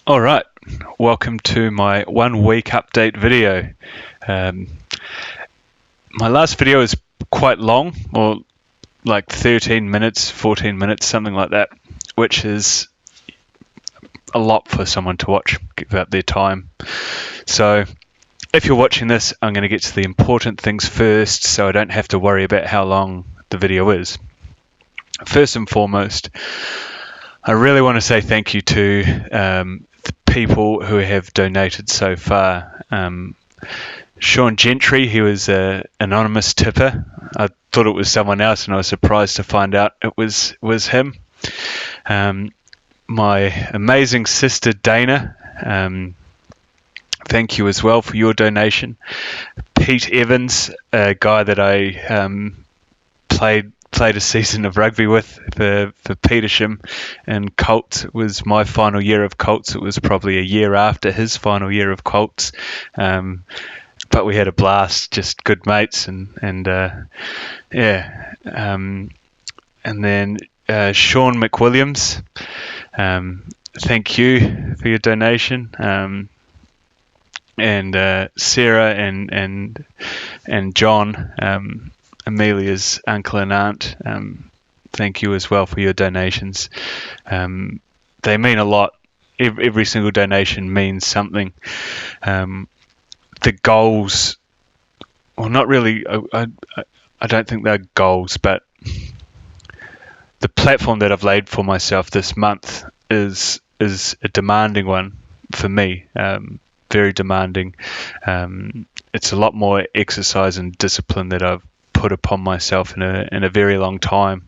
All right, welcome to my 1 week update video. Um, my last video is quite long, or like 13 minutes, 14 minutes, something like that, which is a lot for someone to watch, give up their time. So if you're watching this, I'm going to get to the important things first so I don't have to worry about how long the video is. First and foremost, I really want to say thank you to the people who have donated so far. Sean Gentry, he was an anonymous tipper. I thought it was someone else, and I was surprised to find out it was him. My amazing sister Dana, thank you as well for your donation. Pete Evans, a guy that I played a season of rugby with for Petersham and Colts. It was my final year of Colts. It was probably a year after his final year of Colts. But we had a blast, just good mates, and then Sean McWilliams, thank you for your donation, and Sarah and John, Amelia's uncle and aunt, thank you as well for your donations. They mean a lot. Every single donation means something. The goals, well, not really. I don't think they're goals, but the platform that I've laid for myself this month is a demanding one for me. Very demanding. It's a lot more exercise and discipline that I've put upon myself in a very long time.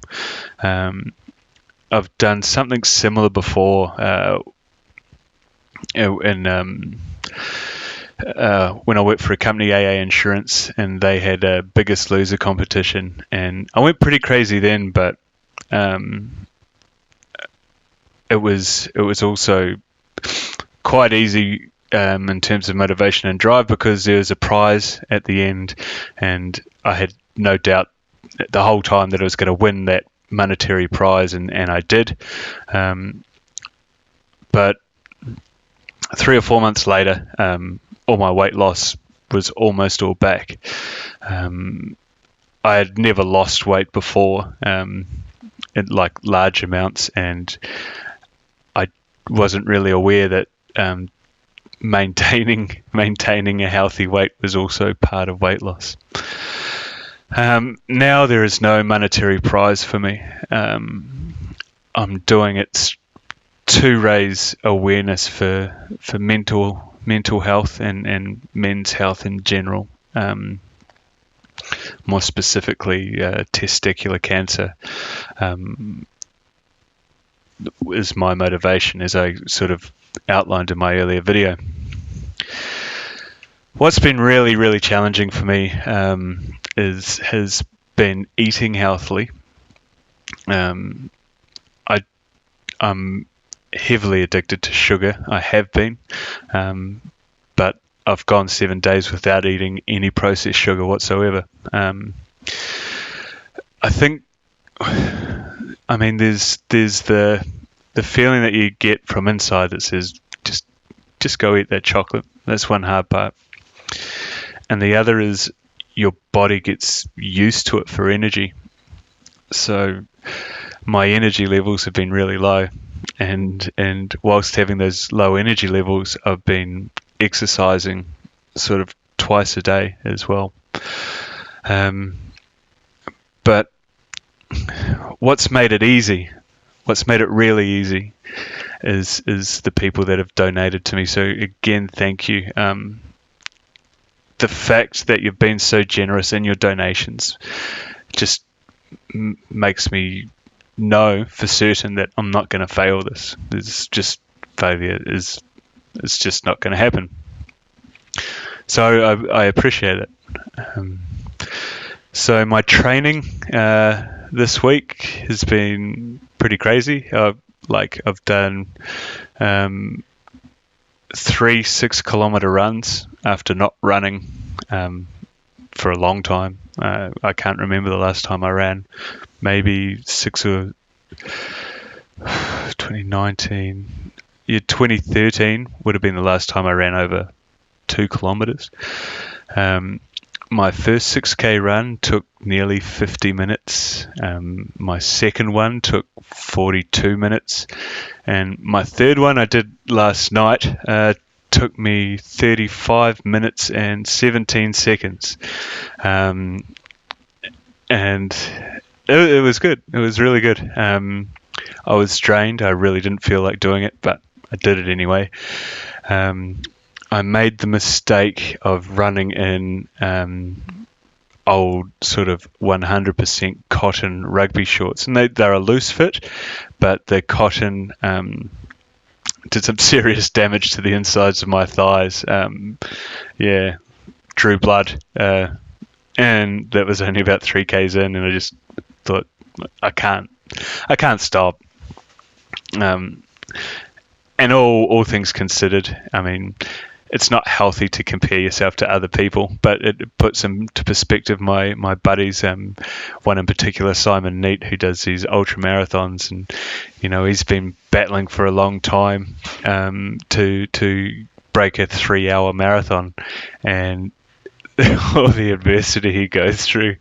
I've done something similar before when I worked for a company, AA Insurance, and they had a Biggest Loser competition, and I went pretty crazy then, but it was also quite easy in terms of motivation and drive, because there was a prize at the end, and I had no doubt the whole time that I was going to win that monetary prize, and I did. But 3 or 4 months later, all my weight loss was almost all back. I had never lost weight before, in like large amounts, and I wasn't really aware that maintaining a healthy weight was also part of weight loss. Now there is no monetary prize for me. I'm doing it to raise awareness for mental health and men's health in general. More specifically, testicular cancer is my motivation, as I sort of outlined in my earlier video. What's been really, really challenging for me has been eating healthily. I'm heavily addicted to sugar. I have been, but I've gone 7 days without eating any processed sugar whatsoever. I think, I mean, there's the feeling that you get from inside that says just go eat that chocolate. That's one hard part, and the other is your body gets used to it for energy. So my energy levels have been really low, and whilst having those low energy levels, I've been exercising sort of twice a day as well. But what's made it really easy is the people that have donated to me. So again, thank you. The fact that you've been so generous in your donations just makes me know for certain that I'm not going to fail this. It's just failure it's just not going to happen. So I appreciate it. So my training this week has been pretty crazy. I've done 3 6-kilometer runs after not running for a long time. I can't remember the last time I ran. Maybe 2019, 2013 would have been the last time I ran over 2 kilometers. My first 6K run took nearly 50 minutes. My second one took 42 minutes. And my third one I did last night took me 35 minutes and 17 seconds. And it was good. It was really good. I was drained. I really didn't feel like doing it, but I did it anyway. I made the mistake of running in old sort of 100% cotton rugby shorts, and they're a loose fit, but the cotton did some serious damage to the insides of my thighs. Drew blood, and that was only about 3Ks in, and I just thought, I can't stop. And all things considered, I mean, it's not healthy to compare yourself to other people, but it puts into perspective my buddies. One in particular, Simon Neat, who does these ultra marathons, and he's been battling for a long time to break a 3-hour marathon, and all the adversity he goes through.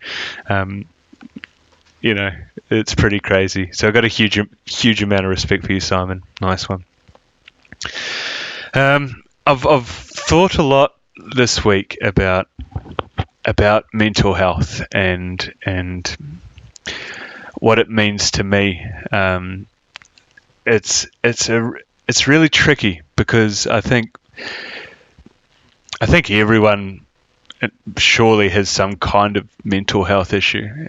It's pretty crazy. So I've got a huge amount of respect for you, Simon. Nice one. I've thought a lot this week about mental health and what it means to me. It's really tricky, because I think everyone surely has some kind of mental health issue.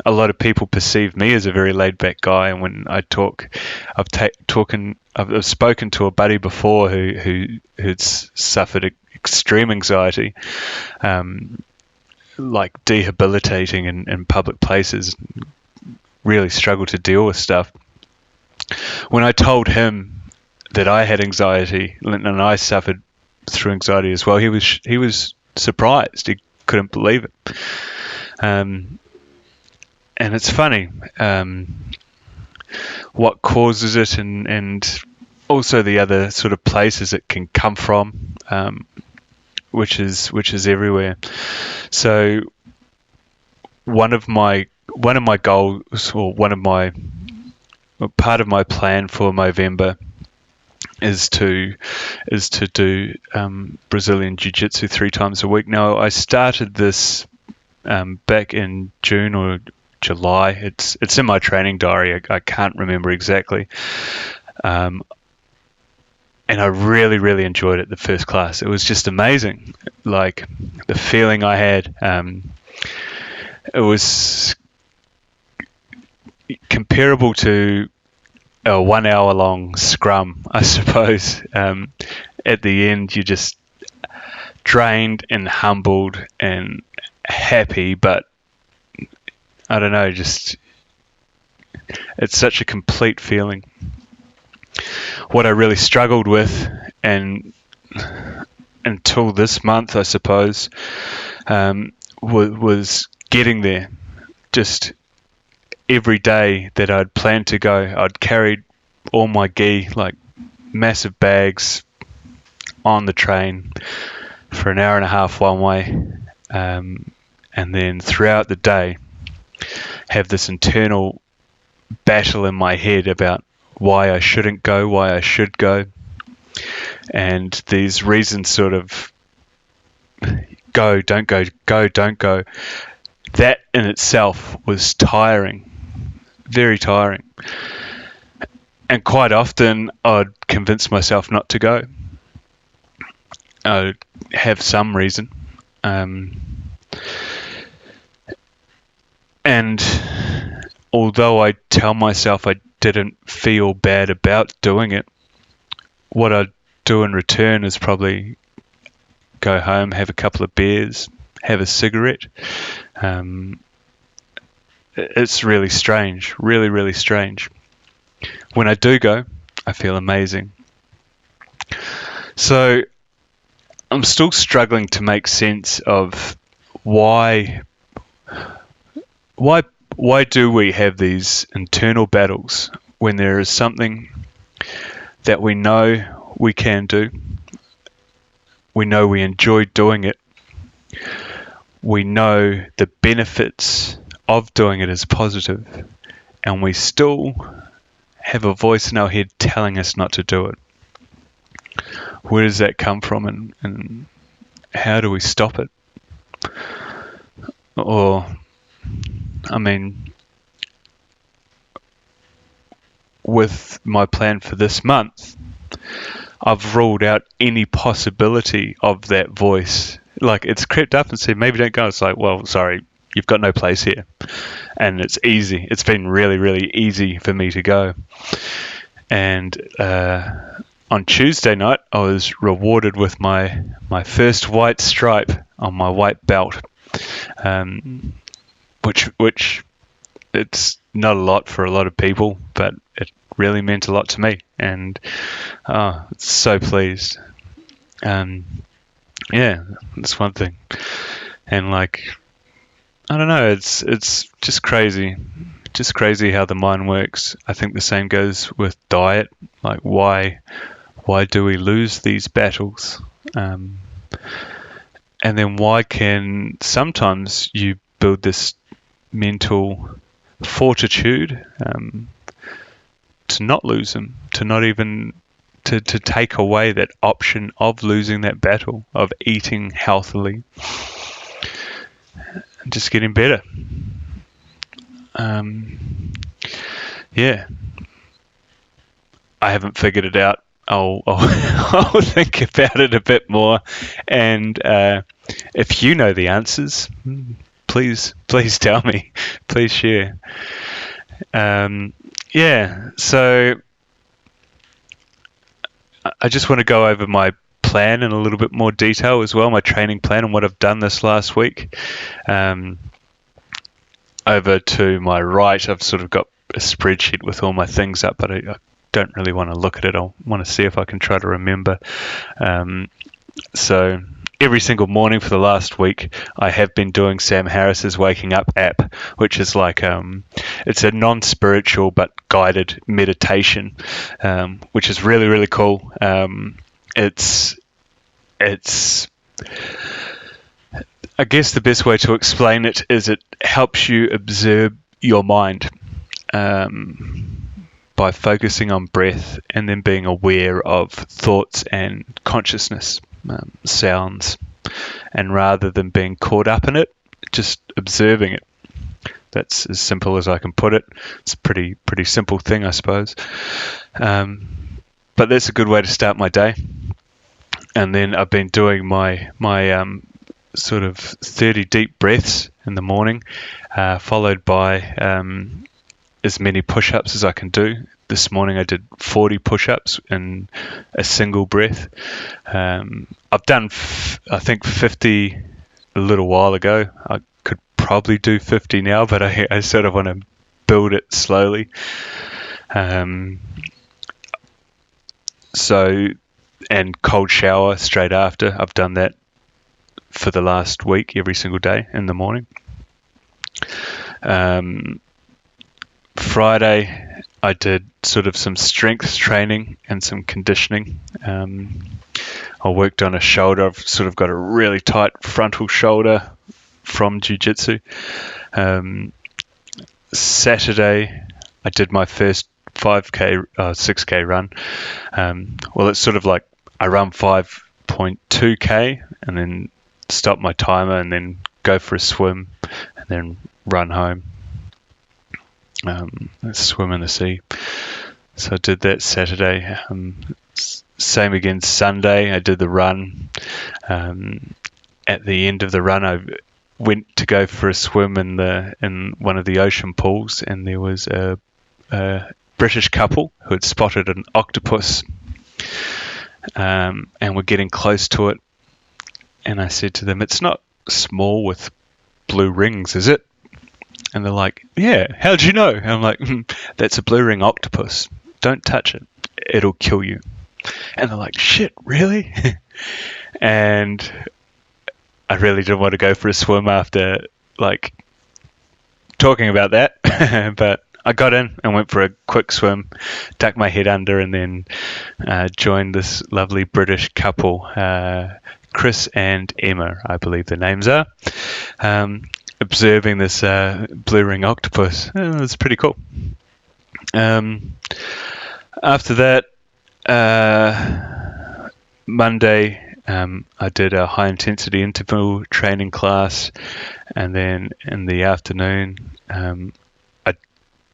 A lot of people perceive me as a very laid-back guy, and when I talk, I've spoken to a buddy before who'd suffered extreme anxiety, like debilitating in public places, really struggled to deal with stuff. When I told him that I had anxiety and I suffered through anxiety as well, he was surprised. He couldn't believe it. And it's funny what causes it, and also the other sort of places it can come from, which is everywhere. So one of my goals, or part of my plan for Movember is to do Brazilian Jiu-Jitsu 3 times a week. Now, I started this back in June or July. It's in my training diary. I can't remember exactly. And I really, really enjoyed it, the first class. It was just amazing. Like, the feeling I had, it was comparable to a 1-hour-long scrum, I suppose. At the end, you're just drained and humbled and happy, but I don't know, just it's such a complete feeling. What I really struggled with, and until this month, I suppose, was getting there. Just every day that I'd planned to go, I'd carried all my gi, like massive bags, on the train for an hour and a half one way, and then throughout the day have this internal battle in my head about why I shouldn't go, why I should go, and these reasons sort of go, don't go, go, don't go. That in itself was tiring, very tiring. And quite often I'd convince myself not to go. I'd have some reason. And although I tell myself I didn't feel bad about doing it, what I'd do in return is probably go home, have a couple of beers, have a cigarette. It's really strange, really, really strange. When I do go, I feel amazing. So I'm still struggling to make sense of why do we have these internal battles when there is something that we know we can do. We know we enjoy doing it. We know the benefits of doing it is positive, and we still have a voice in our head telling us not to do it. Where does that come from, and how do we stop it? Or, I mean, with my plan for this month, I've ruled out any possibility of that voice. Like, it's crept up and said, maybe don't go. It's like, well, sorry, you've got no place here. And it's easy. It's been really, really easy for me to go. And on Tuesday night, I was rewarded with my first white stripe on my white belt, which it's not a lot for a lot of people, but it really meant a lot to me, and so pleased. Yeah, that's one thing. And like, I don't know, it's just crazy how the mind works. I think the same goes with diet. Like, why do we lose these battles? And then why can sometimes you build this mental fortitude to not lose them, to not even to take away that option of losing that battle, of eating healthily and just getting better. Yeah, I haven't figured it out. I'll think about it a bit more, and if you know the answers, please tell me. Please share. Yeah, so I just want to go over my plan in a little bit more detail as well, my training plan and what I've done this last week. Over to my right, I've sort of got a spreadsheet with all my things up, but I don't really want to look at it. I want to see if I can try to remember. So every single morning for the last week, I have been doing Sam Harris's Waking Up app, which is like it's a non-spiritual but guided meditation, which is really, really cool. It's I guess the best way to explain it is it helps you observe your mind by focusing on breath and then being aware of thoughts and consciousness, sounds, and rather than being caught up in it, just observing it. That's as simple as I can put it. It's a pretty simple thing, I suppose. But that's a good way to start my day. And then I've been doing my sort of 30 deep breaths in the morning, followed by as many push-ups as I can do. This morning I did 40 push-ups in a single breath. I've done, I think, 50 a little while ago. I could probably do 50 now, but I sort of want to build it slowly. And cold shower straight after. I've done that for the last week, every single day in the morning. Friday, I did sort of some strength training and some conditioning. I worked on a shoulder. I've sort of got a really tight frontal shoulder from jiu-jitsu. Saturday, I did my first 6K run. Well, it's sort of like I run 5.2K and then stop my timer and then go for a swim and then run home. Swim in the sea. So I did that Saturday. Same again Sunday. I did the run. At the end of the run, I went to go for a swim in one of the ocean pools, and there was a British couple who had spotted an octopus, and were getting close to it. And I said to them, "It's not small with blue rings, is it?" And they're like, "Yeah, how'd you know?" And I'm like, "That's a blue ring octopus. Don't touch it. It'll kill you." And they're like, "Shit, really?" And I really didn't want to go for a swim after, like, talking about that. But I got in and went for a quick swim, ducked my head under, and then joined this lovely British couple, Chris and Emma, I believe their names are, observing this blue ring octopus. It was pretty cool. After that, Monday, I did a high intensity interval training class, and then in the afternoon, I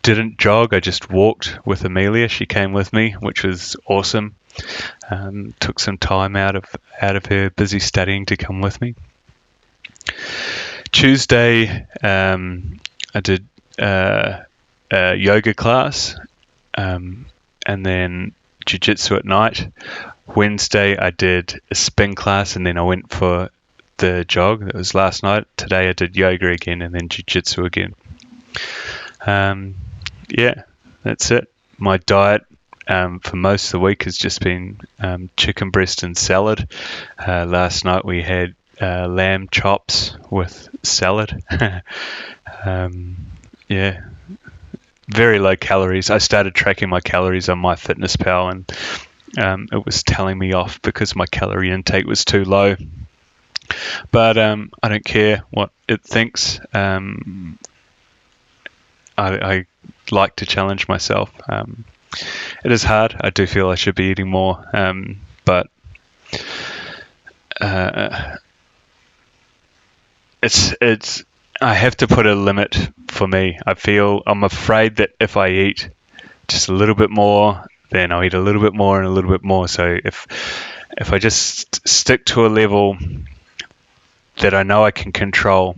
didn't jog. I just walked with Amelia. She came with me, which was awesome. Took some time out of her busy studying to come with me. Tuesday, I did a yoga class, and then jiu-jitsu at night. Wednesday, I did a spin class, and then I went for the jog. That was last night. Today, I did yoga again, and then jiu-jitsu again. Yeah, that's it. My diet for most of the week has just been chicken breast and salad. Last night, we had lamb chops with salad. Yeah, very low calories. I started tracking my calories on MyFitnessPal, and it was telling me off because my calorie intake was too low. But I don't care what it thinks. I like to challenge myself. It is hard. I do feel I should be eating more, but it's. I have to put a limit for me. I'm afraid that if I eat just a little bit more, then I'll eat a little bit more and a little bit more. So if I just stick to a level that I know I can control,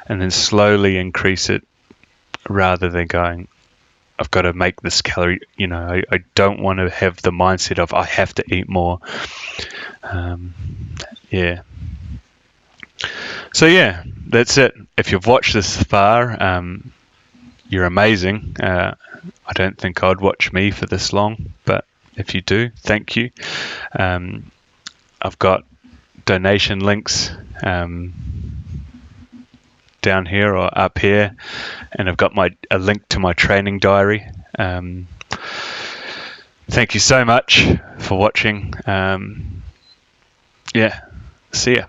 and then slowly increase it, rather than going, I've got to make this calorie. I don't want to have the mindset of I have to eat more. Yeah. So yeah, that's it. If you've watched this far, you're amazing. I don't think I'd watch me for this long, but if you do, thank you. I've got donation links down here or up here, and I've got a link to my training diary. Thank you so much for watching. Yeah, see ya.